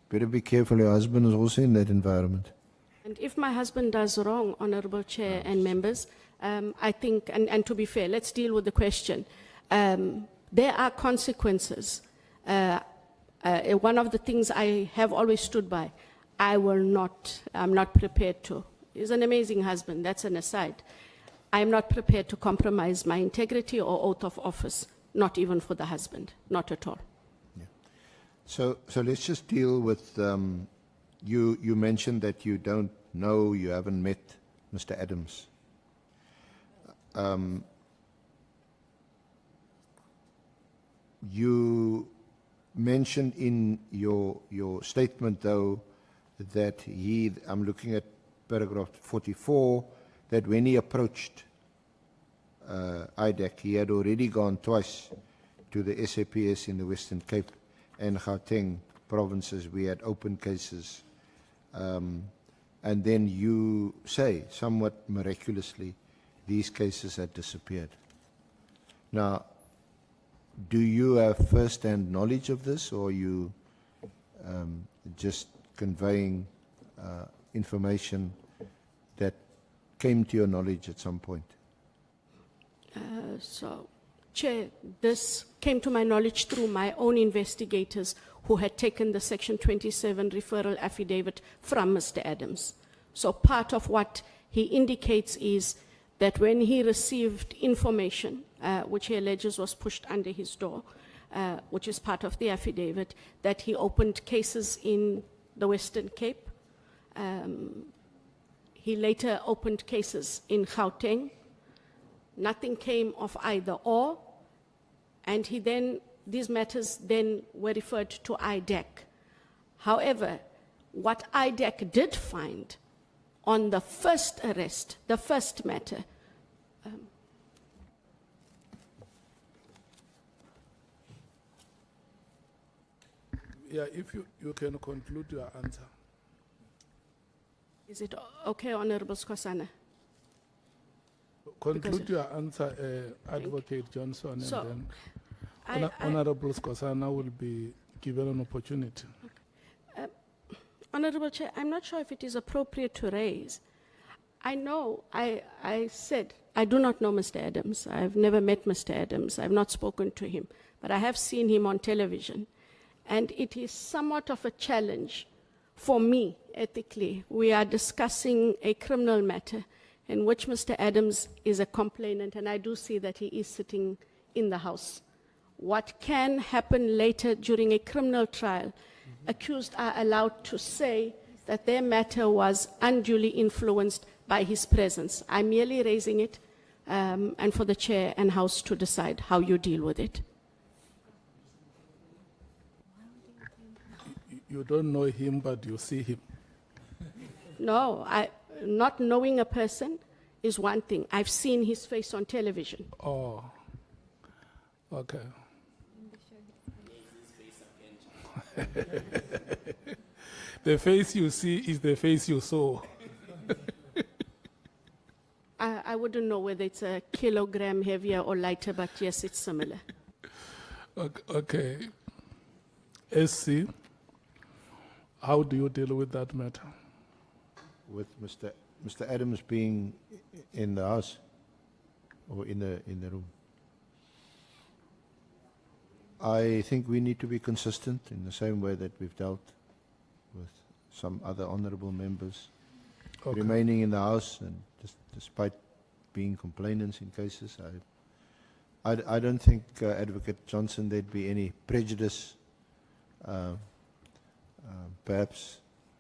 Better be careful, your husband is also in that environment. And if my husband does wrong, Honorable Chair and members, I think, and to be fair, let's deal with the question. There are consequences. One of the things I have always stood by, I'm not prepared to. He's an amazing husband, that's an aside. I'm not prepared to compromise my integrity or oath of office, not even for the husband, not at all. Yeah. So let's just deal with, you mentioned that you don't know, you haven't met Mr. Adams. You mentioned in your statement, though, that I'm looking at paragraph 44, that when he approached IDAC, he had already gone twice to the SAPS in the Western Cape and Gauteng provinces. We had open cases. And then you say, somewhat miraculously, these cases had disappeared. Now, do you have first-hand knowledge of this, or are you just conveying information that came to your knowledge at some point? So, Chair, this came to my knowledge through my own investigators who had taken the Section 27 referral affidavit from Mr. Adams. So part of what he indicates is that when he received information, which he alleges was pushed under his door, which is part of the affidavit, that he opened cases in the Western Cape. He later opened cases in Gauteng. Nothing came of either or, and these matters then were referred to IDAC. However, what IDAC did find on the first arrest, the first matter, yeah, if you can conclude your answer. Is it okay, Honorable Skosana? Conclude your answer, Advocate Johnson, So, and then Honorable Skosana will be given an opportunity. Honorable Chair, I'm not sure if it is appropriate to raise. I know, I said, I do not know Mr. Adams. I've never met Mr. Adams. I've not spoken to him, but I have seen him on television. And it is somewhat of a challenge for me, ethically. We are discussing a criminal matter in which Mr. Adams is a complainant, and I do see that he is sitting in the House. What can happen later during a criminal trial, accused are allowed to say that their matter was unduly influenced by his presence. I'm merely raising it, and for the Chair and House to decide how you deal with it. You don't know him, but you see him. No, not knowing a person is one thing. I've seen his face on television. Oh, okay. The face you see is the face you saw. I wouldn't know whether it's a kilogram heavier or lighter, but yes, it's similar. Okay. SC, how do you deal with that matter? With Mr. Adams being in the house or in the room? I think we need to be consistent in the same way that we've dealt with some other honorable members remaining in the house, and despite being complainants in cases. I don't think, Advocate Johnson, there'd be any prejudice. Perhaps,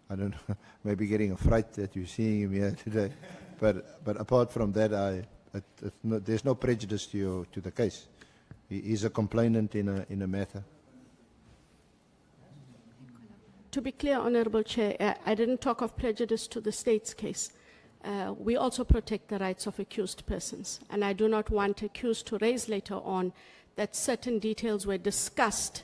I don't know, maybe getting a fright that you're seeing him here today. But apart from that, there's no prejudice to the case. He's a complainant in a matter. To be clear, Honorable Chair, I didn't talk of prejudice to the state's case. We also protect the rights of accused persons, and I do not want accused to raise later on that certain details were discussed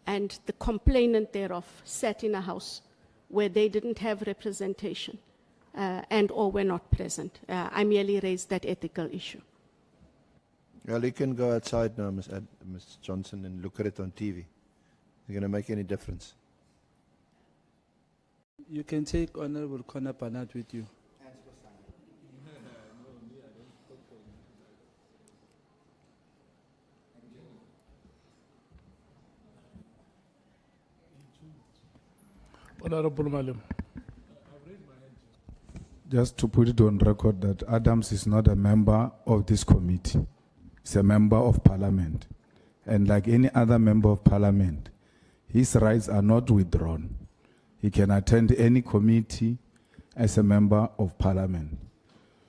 and the complainant thereof sat in a house where they didn't have representation and or were not present. I merely raised that ethical issue. Well, you can go outside now, Ms. Johnson, and look at it on TV. Is it going to make any difference? You can take Honorable Connor Barnard with you. Honorable Malim. Just to put it on record that Adams is not a member of this committee. He's a member of parliament. And like any other member of parliament, his rights are not withdrawn. He can attend any committee as a member of parliament.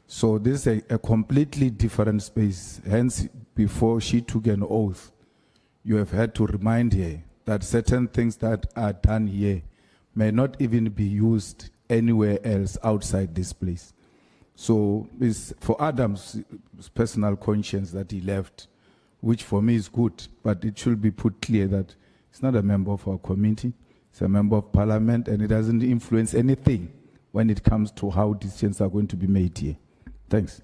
So this is a completely different space. Hence, before she took an oath, you have had to remind her that certain things that are done here may not even be used anywhere else outside this place. So it's for Adams' personal conscience that he left, which for me is good, but it should be put clear that he's not a member of our committee, he's a member of parliament, and it doesn't influence anything when it comes to how decisions are going to be made here. Thanks.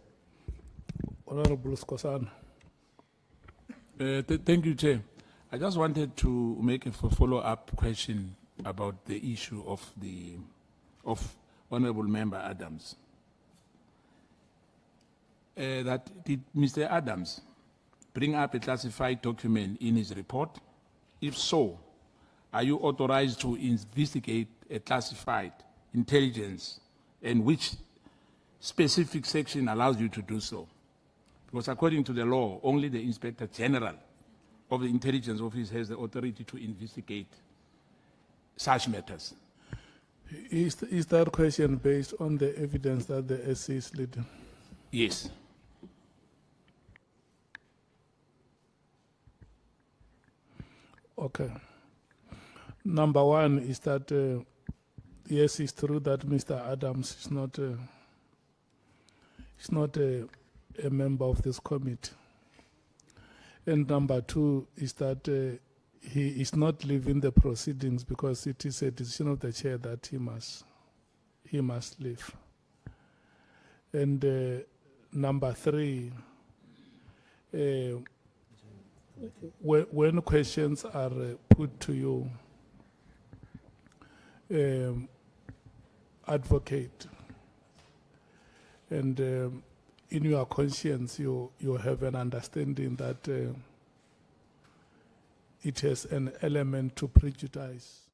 Honorable Skosana. Thank you, Chair. I just wanted to make a follow-up question about the issue of Honourable Member Adams. Did Mr. Adams bring up a classified document in his report? If so, are you authorized to investigate a classified intelligence, and which specific section allows you to do so? Because according to the law, only the Inspector General of the Intelligence Office has the authority to investigate such matters. Is that question based on the evidence that the SC is leading? Yes. Okay. Number one is that, yes, it's true that Mr. Adams is not a member of this committee. And number two is that he is not leaving the proceedings because it is a decision of the chair that he must leave. And number three, when questions are put to you, advocate, and in your conscience you have an understanding that it has an element to prejudice